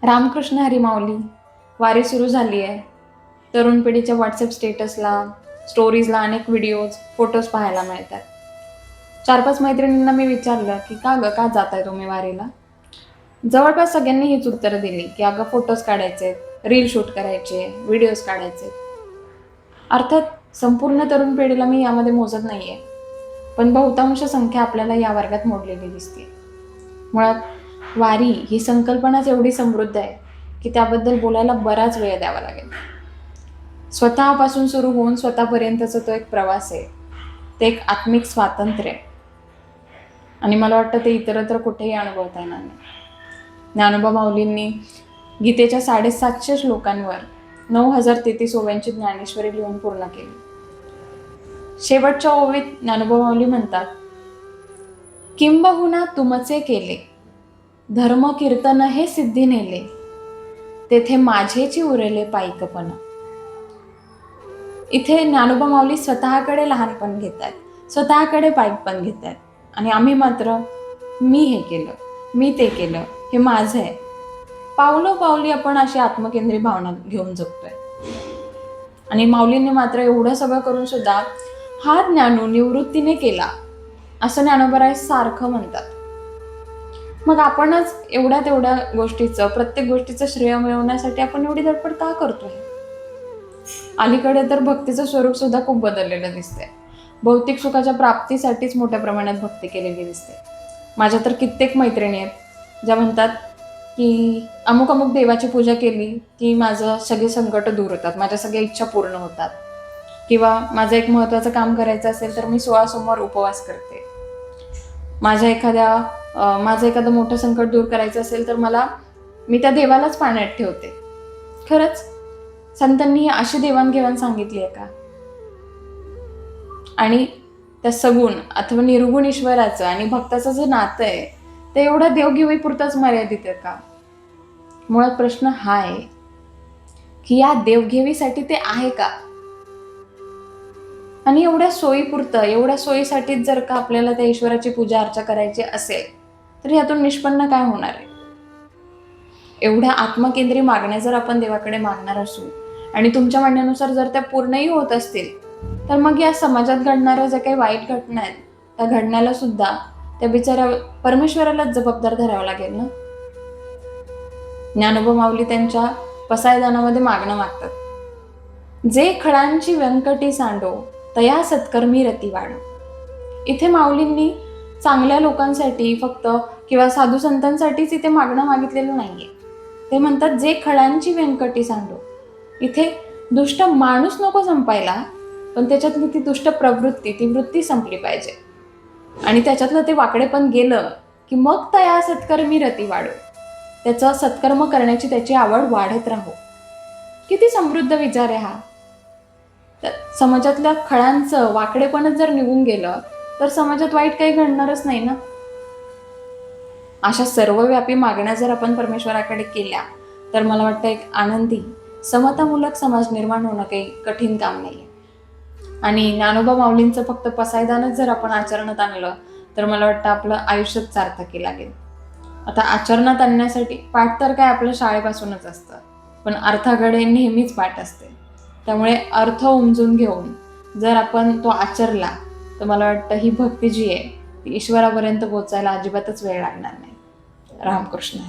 रामकृष्ण हरी माऊली. वारी सुरू झाली आहे. तरुण पिढीच्या व्हॉट्सअप स्टेटसला, स्टोरीजला अनेक व्हिडिओज, फोटोज पाहायला मिळतात. 4-5 मैत्रिणींना मी विचारलं की का जाताय तुम्ही वारीला? जवळपास सगळ्यांनी हीच उत्तरं दिली की अगं फोटोज काढायचे, रील शूट करायचे, व्हिडिओज काढायचे. अर्थात संपूर्ण तरुण पिढीला मी यामध्ये मोजत नाहीये, पण बहुतांश संख्या आपल्याला या वर्गात मोडलेली दिसते. मुळात वारी ही संकल्पनाच एवढी समृद्ध आहे की त्याबद्दल बोलायला बराच वेळ द्यावा लागेल. स्वतःपासून सुरू होऊन स्वतःपर्यंतचा तो एक प्रवास आहे. ते एक आत्मिक स्वातंत्र्य आहे आणि मला वाटतं ते इतरत्र कुठेही अनुभवता येणार नाही. ज्ञानोबा माऊलींनी गीतेच्या 750 श्लोकांवर 9033 ओव्यांची ज्ञानेश्वरी लिहून पूर्ण केली. शेवटच्या ओवीत ज्ञानोबा माऊली म्हणतात, किंबहुना तुमचे केले धर्म कीर्तन हे सिद्धी नेले, तेथे माझेची उरले पायिकपण. इथे ज्ञानोबा माऊली स्वतःकडे लहानपण घेत आहेत, स्वतःकडे पायिकपण घेत आहेत आणि आम्ही मात्र मी हे केलं, मी ते केलं, हे माझं आहे. पावलोपावली आपण अशी आत्मकेंद्री भावना घेऊन जगतोय. आणि माऊलींनी मात्र एवढं सगळं करून सुद्धा हा ज्ञानू निवृत्तीने केला असं ज्ञानोबराय सारखं म्हणतात. मग आपणच एवढ्या तेवढ्या गोष्टीचं, प्रत्येक गोष्टीचं श्रेय मिळवण्यासाठी आपण एवढी धडपड का करतोय? अलीकडे तर भक्तीचं स्वरूप सुद्धा खूप बदललेलं दिसतंय. भौतिक सुखाच्या प्राप्तीसाठीच मोठ्या प्रमाणात भक्ती केलेली दिसते. माझ्या तर कित्येक मैत्रिणी आहेत ज्या म्हणतात की अमुक अमुक देवाची पूजा केली की माझं सगळे संकट दूर होतात, माझ्या सगळ्या इच्छा पूर्ण होतात, किंवा माझं एक महत्त्वाचं काम करायचं असेल तर मी 16 सोमवार उपवास करते. माझं एखादं मोठं संकट दूर करायचं असेल तर मी त्या देवालाच पाण्यात ठेवते. खरंच संतांनी अशी देवाणघेवाण सांगितली आहे का? आणि त्या सगुण अथवा निर्गुण ईश्वराचं आणि भक्ताचं जे नातं आहे ते एवढं देवघेवीपुरतंच मर्यादित आहे का? मुळात प्रश्न हा आहे की या देवघेवीसाठी ते आहे का? आणि एवढ्या सोयीपुरतं, एवढ्या सोयीसाठीच जर का आपल्याला त्या ईश्वराची पूजा अर्चा करायची असेल तर यातून निष्पन्न काय होणार आहे? एवढ्या आत्मकेंद्री मागण्या जर आपण देवाकडे मागणार असू आणि तुमच्या म्हणण्यानुसार जर त्या पूर्णही होत असतील तर मग या समाजात घडणाऱ्या ज्या काही वाईट घटना आहेत त्या घडण्याला सुद्धा त्या बिचाऱ्या परमेश्वरालाच जबाबदार धरावं लागेल ना. ज्ञानोबा माऊली त्यांच्या पसायदानामध्ये मागणं मागतात, जे खडांची व्यंकटी सांडो तया सत्कर्मी रती वाढो. इथे माऊलींनी चांगल्या लोकांसाठी फक्त किंवा साधू संतांसाठीच इथे मागणं मागितलेलं नाहीये. ते म्हणतात जे खडांची व्यंकटी सांडो. इथे दुष्ट माणूस नको संपायला, पण त्याच्यातली ती दुष्ट प्रवृत्ती, ती वृत्ती संपली पाहिजे. आणि त्याच्यातलं ते वाकडेपण गेलं की मग तया सत्कर्मी रती वाढो. त्याचं सत्कर्म करण्याची त्याची आवड वाढत राहो. किती समृद्ध विचार आहे हा. तर समाजातल्या खळांचं वाकडेपणच जर निघून गेलं तर समाजात वाईट काही घडणारच नाही ना. अशा सर्वव्यापी मागण्या जर आपण परमेश्वराकडे केल्या तर मला वाटतं एक आनंदी समतामूलक समाज निर्माण होणं काही कठीण काम नाही. आणि ज्ञानोबा माऊलींचं फक्त पसायदानच जर आपण आचरणात आणलं तर मला वाटतं आपलं आयुष्यच सार्थकी लागेल. आता आचरणात आणण्यासाठी पाठ तर काय आपल्या शाळेपासूनच असतं, पण अर्थाकडे नेहमीच पाठ असते. त्यामुळे अर्थ उमजून घेऊन जर आपण तो आचरला तर मला वाटतं ही भक्ती जी आहे ती ईश्वरापर्यंत पोहोचायला अजिबातच वेळ लागणार नाही. रामकृष्ण.